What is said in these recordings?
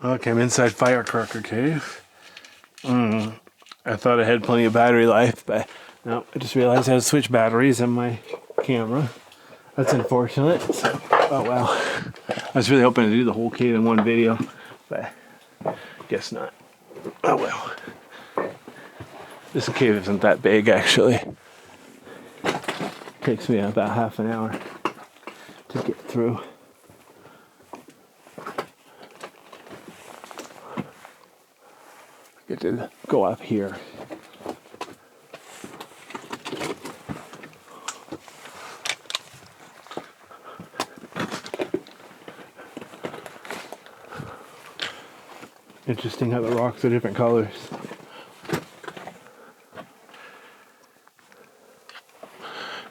Okay, I'm inside Firecracker Cave. I thought I had plenty of battery life, but no, I just realized I had to switch batteries in my camera. That's unfortunate. So, oh well. I was really hoping to do the whole cave in one video, but guess not. Oh well. This cave isn't that big actually. Takes me about half an hour to get through. Get to go up here. Interesting how the rocks are different colors.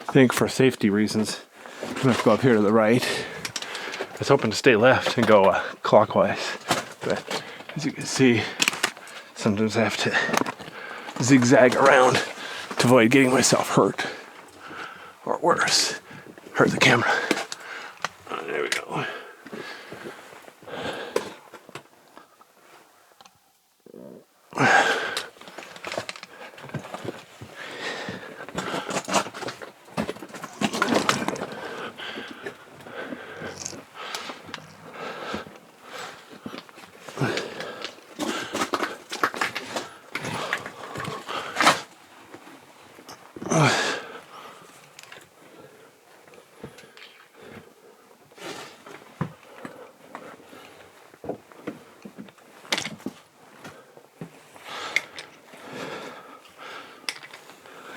I think for safety reasons, I'm gonna have to go up here to the right. I was hoping to stay left and go clockwise, but as you can see, sometimes I have to zigzag around to avoid getting myself hurt, or worse, hurt the camera. There we go.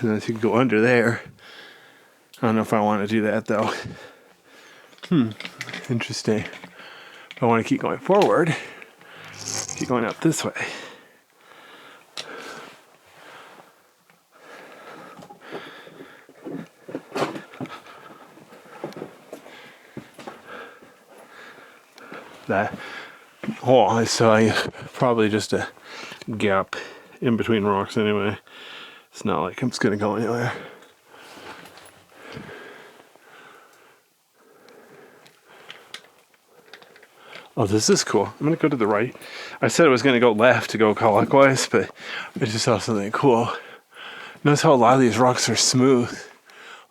Unless you can go under there. I don't know if I want to do that though. Interesting. If I want to keep going forward, keep going up this way. That hole I saw probably just a gap in between rocks anyway. It's not like I'm just gonna go anywhere. Oh, this is cool. I'm gonna go to the right. I said I was gonna go left to go clockwise, but I just saw something cool. Notice how a lot of these rocks are smooth.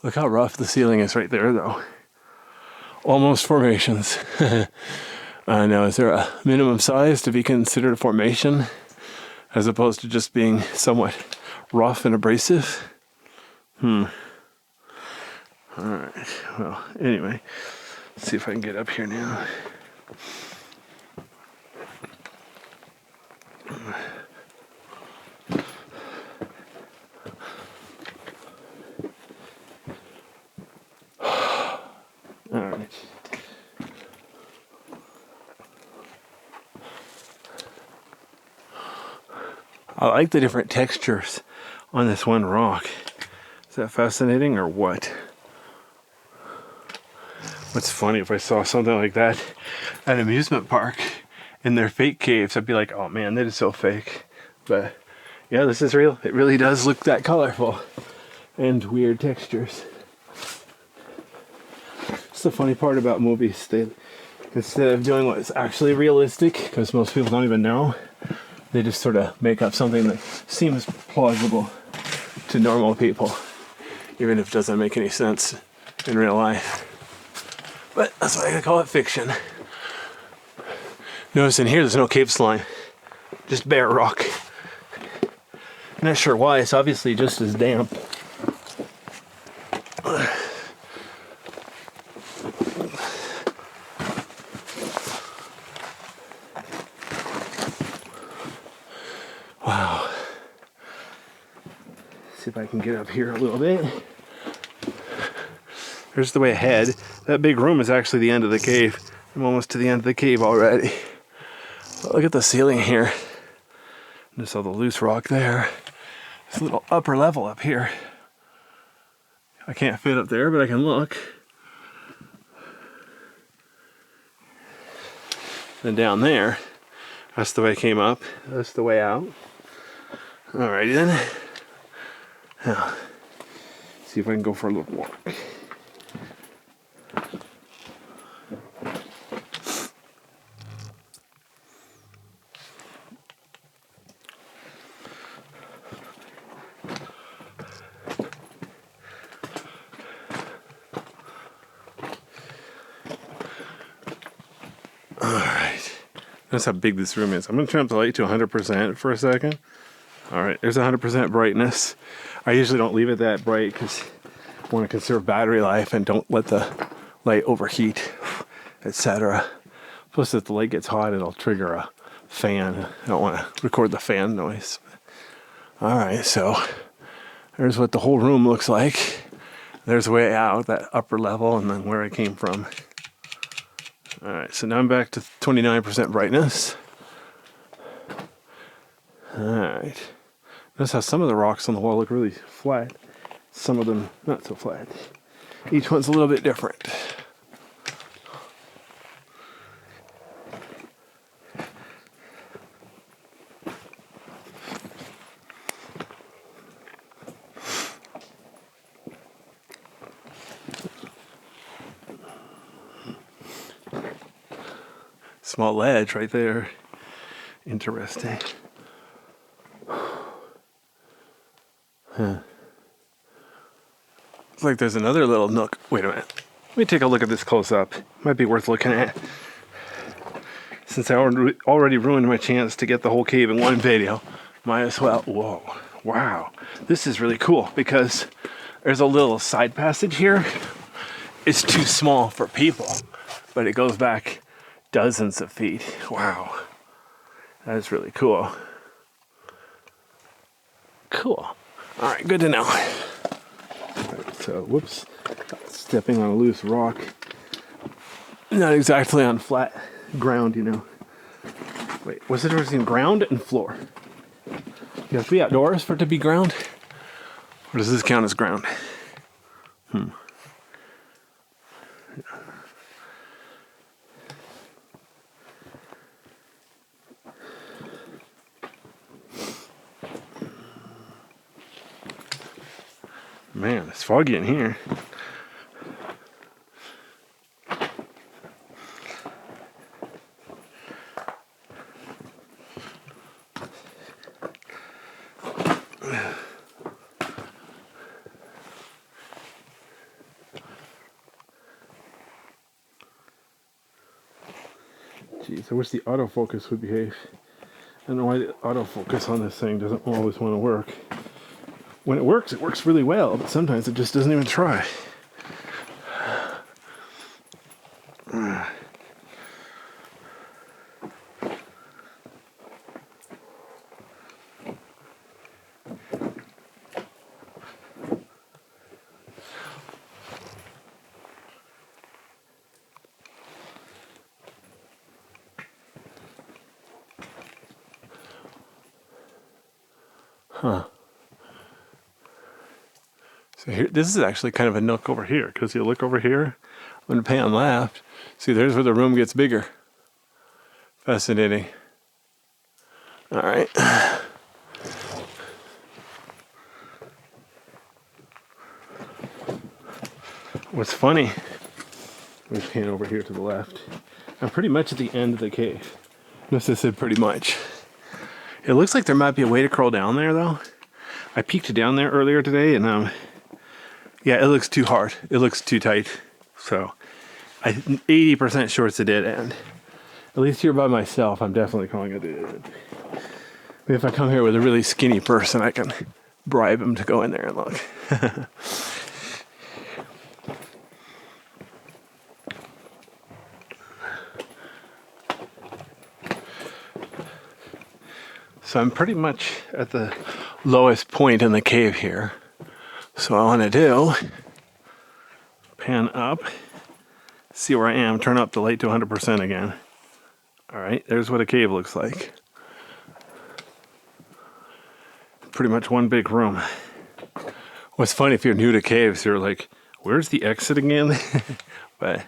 Look how rough the ceiling is right there though. Almost formations. I know, is there a minimum size to be considered a formation as opposed to just being somewhat rough and abrasive? Alright, well, anyway, let's see if I can get up here now. Alright. I like the different textures on this one rock. Is that fascinating or what? What's funny, if I saw something like that at an amusement park in their fake caves, I'd be like, oh man, that is so fake. But yeah, this is real. It really does look that colorful and weird textures. It's the funny part about movies. They, instead of doing what's actually realistic, because most people don't even know, they just sort of make up something that seems plausible to normal people, even if it doesn't make any sense in real life. But that's why I call it fiction. Notice in here there's no cave slime, just bare rock. I'm not sure why, it's obviously just as damp. Wow. See if I can get up here a little bit. There's the way ahead. That big room is actually the end of the cave. I'm almost to the end of the cave already. But look at the ceiling here. Just all the loose rock there. This little upper level up here. I can't fit up there, but I can look. Then down there, that's the way I came up. That's the way out. Alrighty then. Now, see if I can go for a little walk. Notice how big this room is. I'm going to turn up the light to 100% for a second. All right, there's 100% brightness. I usually don't leave it that bright because I want to conserve battery life and don't let the light overheat, etc. Plus, if the light gets hot, it'll trigger a fan. I don't want to record the fan noise. All right, so there's what the whole room looks like. There's the way out, that upper level, and then where I came from. All right, so now I'm back to 29% brightness. All right. Notice how some of the rocks on the wall look really flat. Some of them not so flat. Each one's a little bit different. Small ledge right there. Interesting. Huh. Looks like there's another little nook. Wait a minute. Let me take a look at this close up. Might be worth looking at. Since I already ruined my chance to get the whole cave in one video, might as well. Whoa. Wow. This is really cool because there's a little side passage here. It's too small for people, but it goes back dozens of feet. Wow. That is really cool. Cool. All right, good to know. Right, so, whoops, stepping on a loose rock. Not exactly on flat ground, you know. Wait, was it between ground and floor? You have to be outdoors for it to be ground? Or does this count as ground? Man, it's foggy in here. Jeez, I wish the autofocus would behave. I don't know why the autofocus on this thing doesn't always want to work. When it works really well, but sometimes it just doesn't even try. Huh. So here, this is actually kind of a nook over here, because you look over here, I'm going to pan left. See, there's where the room gets bigger. Fascinating. All right. What's funny, let me pan over here to the left. I'm pretty much at the end of the cave. Notice I said pretty much. It looks like there might be a way to crawl down there, though. I peeked down there earlier today, and yeah, it looks too hard. It looks too tight. So, I'm 80% sure it's a dead end. At least here by myself, I'm definitely calling it a dead end. Maybe if I come here with a really skinny person, I can bribe him to go in there and look. So I'm pretty much at the lowest point in the cave here. So what I want to do, pan up, see where I am, turn up the light to 100% again. All right, there's what a cave looks like. Pretty much one big room. What's funny, if you're new to caves, you're like, where's the exit again? But,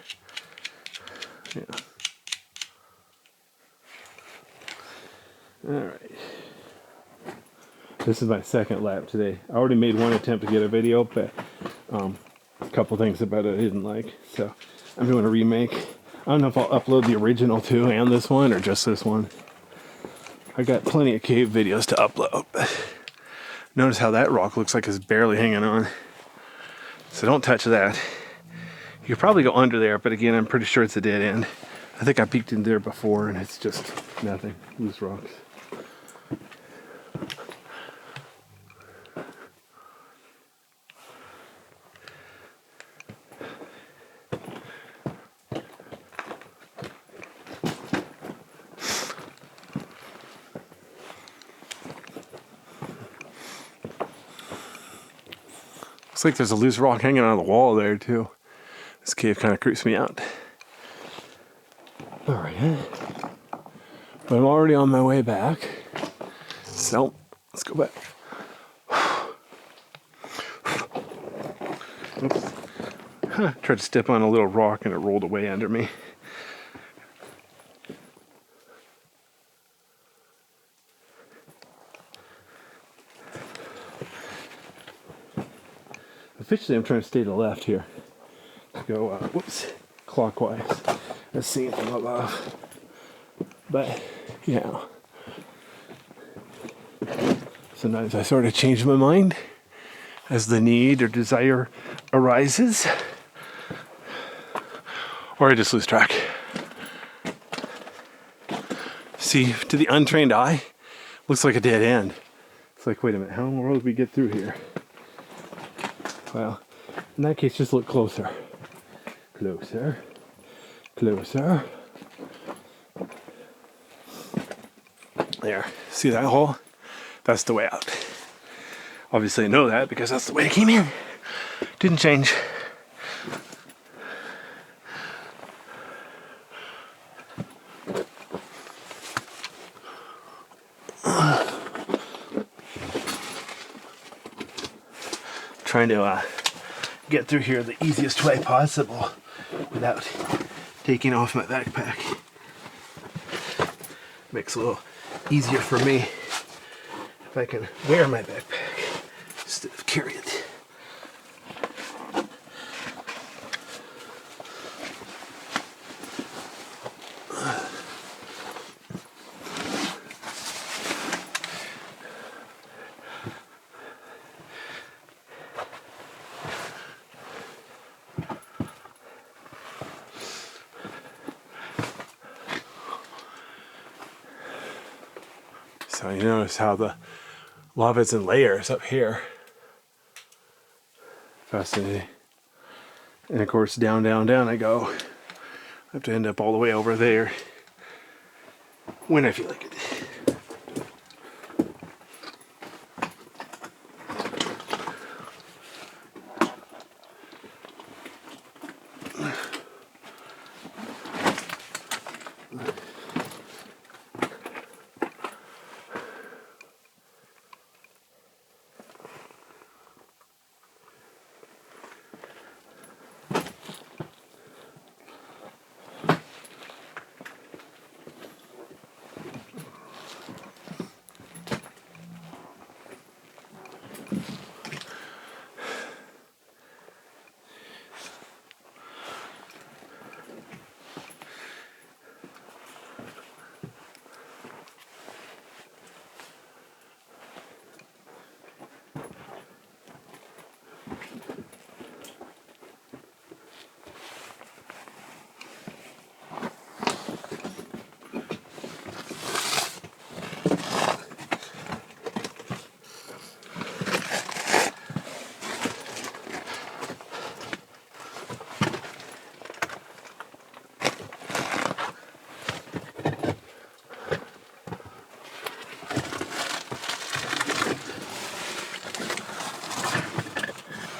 yeah. All right. This is my second lap today. I already made one attempt to get a video, but a couple things about it I didn't like. So I'm doing a remake. I don't know if I'll upload the original too and this one or just this one. I got plenty of cave videos to upload. Notice how that rock looks like it's barely hanging on. So don't touch that. You could probably go under there, but again, I'm pretty sure it's a dead end. I think I peeked in there before and it's just nothing, loose rocks. Looks like there's a loose rock hanging on the wall there too. This cave kind of creeps me out. All right, but I'm already on my way back. So let's go back. Oops. Tried to step on a little rock and it rolled away under me. Officially, I'm trying to stay to the left here. Go, clockwise, as seen from above. But, yeah. Sometimes I sort of change my mind as the need or desire arises. Or I just lose track. See, to the untrained eye, looks like a dead end. It's like, wait a minute, how in the world did we get through here? Well, in that case, just look closer. Closer. Closer. There. See that hole? That's the way out. Obviously I know that because that's the way I came in. Didn't change. Trying to get through here the easiest way possible without taking off my backpack. Makes it a little easier for me if I can wear my backpack instead of carry it. So you notice how the lava's in layers up here. Fascinating. And of course, down, down, down I go. I have to end up all the way over there when I feel like it.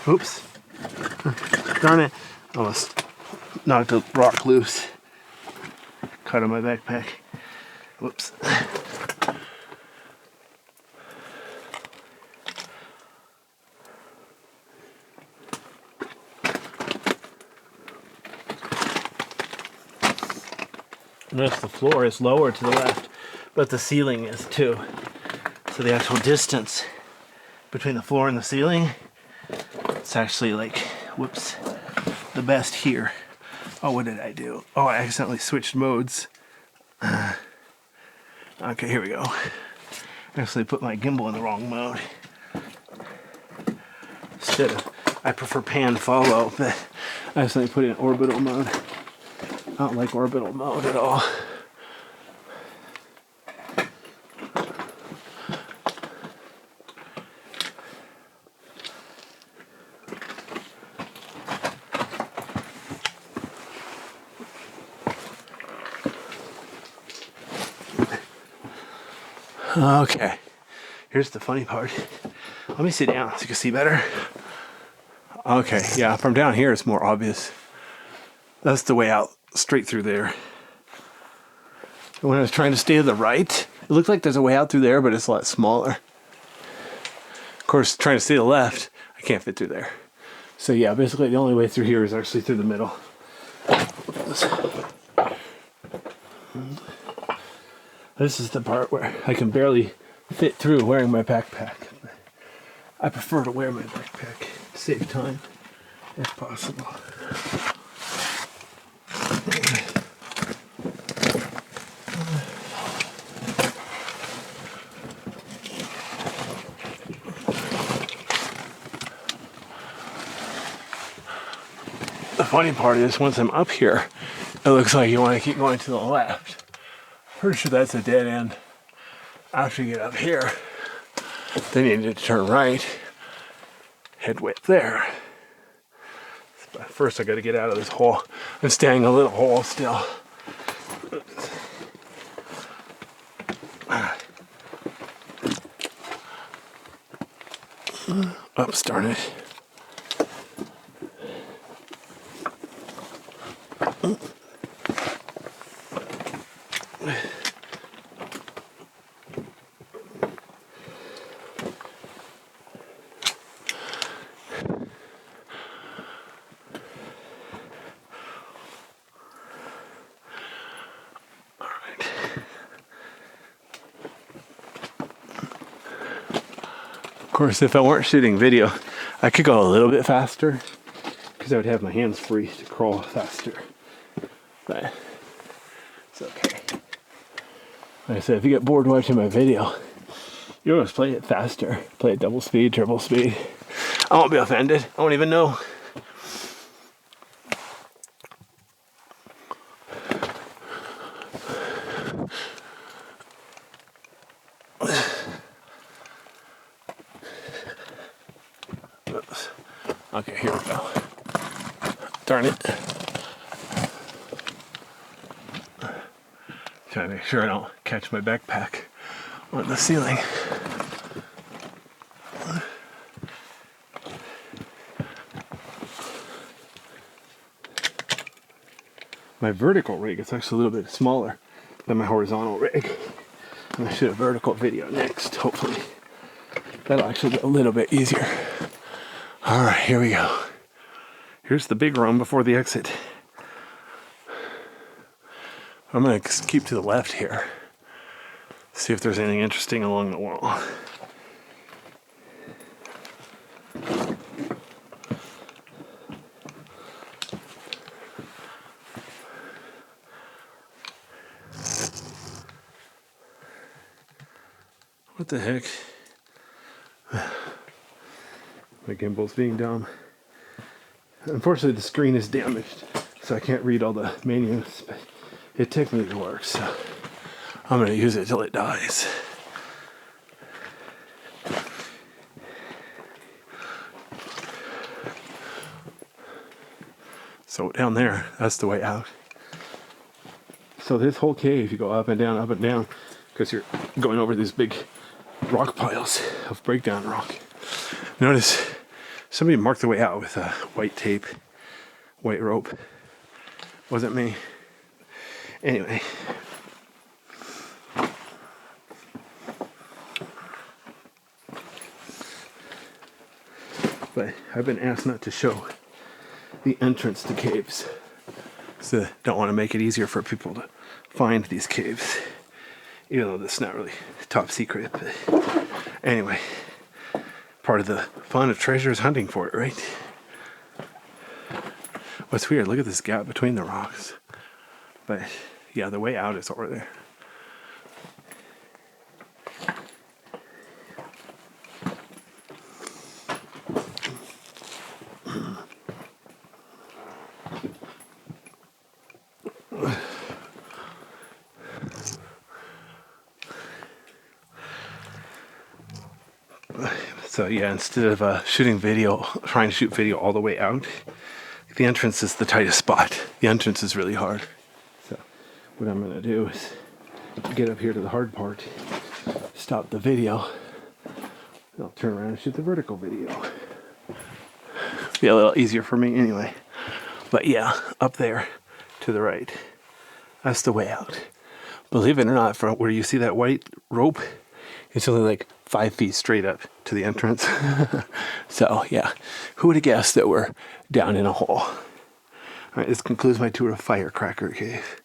Oops. Darn it. Almost knocked a rock loose. Caught on my backpack. Whoops. Notice the floor is lower to the left, but the ceiling is too. So the actual distance between the floor and the ceiling, it's actually like, whoops, the best here. Oh, what did I do? Oh, I accidentally switched modes. Okay, here we go. I actually put my gimbal in the wrong mode. Instead of, I prefer pan follow, but I accidentally put it in orbital mode. I don't like orbital mode at all. Okay, here's the funny part. Let me sit down so you can see better. Okay, yeah, from down here it's more obvious. That's the way out, straight through there. When I was trying to stay to the right, it looked like there's a way out through there, but it's a lot smaller. Of course, trying to stay to the left, I can't fit through there. So yeah, basically the only way through here is actually through the middle. This is the part where I can barely fit through wearing my backpack. I prefer to wear my backpack, save time if possible. The funny part is, once I'm up here, it looks like you want to keep going to the left. Pretty sure that's a dead end. After you get up here, then you need to turn right, head way up there. But first I got to get out of this hole. I'm staying in a little hole still. Oops, darn it. Of course, if I weren't shooting video, I could go a little bit faster because I would have my hands free to crawl faster. But it's okay. Like I said, if you get bored watching my video, you always play it faster. Play it double speed, triple speed. I won't be offended. I won't even know. Okay, here we go. Darn it. Trying to make sure I don't catch my backpack on the ceiling. My vertical rig is actually a little bit smaller than my horizontal rig. I'm going to shoot a vertical video next, hopefully. That'll actually be a little bit easier. Alright, here we go. Here's the big room before the exit. I'm going to keep to the left here. See if there's anything interesting along the wall. What the heck? My gimbal's being dumb. Unfortunately, the screen is damaged, so I can't read all the menus, but it technically works, so I'm going to use it till it dies. So down there, that's the way out. So this whole cave, you go up and down, because you're going over these big rock piles of breakdown rock. Notice somebody marked the way out with white tape, white rope. Wasn't me. Anyway. But I've been asked not to show the entrance to caves. So I don't want to make it easier for people to find these caves. Even though that's not really top secret. But anyway, part of the fun of treasure is hunting for it, right? What's weird, look at this gap between the rocks. But yeah, the way out is over there. So yeah, instead of trying to shoot video all the way out, the entrance is the tightest spot. The entrance is really hard. So what I'm gonna do is get up here to the hard part, stop the video, and I'll turn around and shoot the vertical video. Be a little easier for me anyway. But yeah, up there to the right, that's the way out. Believe it or not, from where you see that white rope, it's only like 5 feet straight up to the entrance. So yeah, who would have guessed that we're down in a hole? All right, this concludes my tour of Firecracker Cave.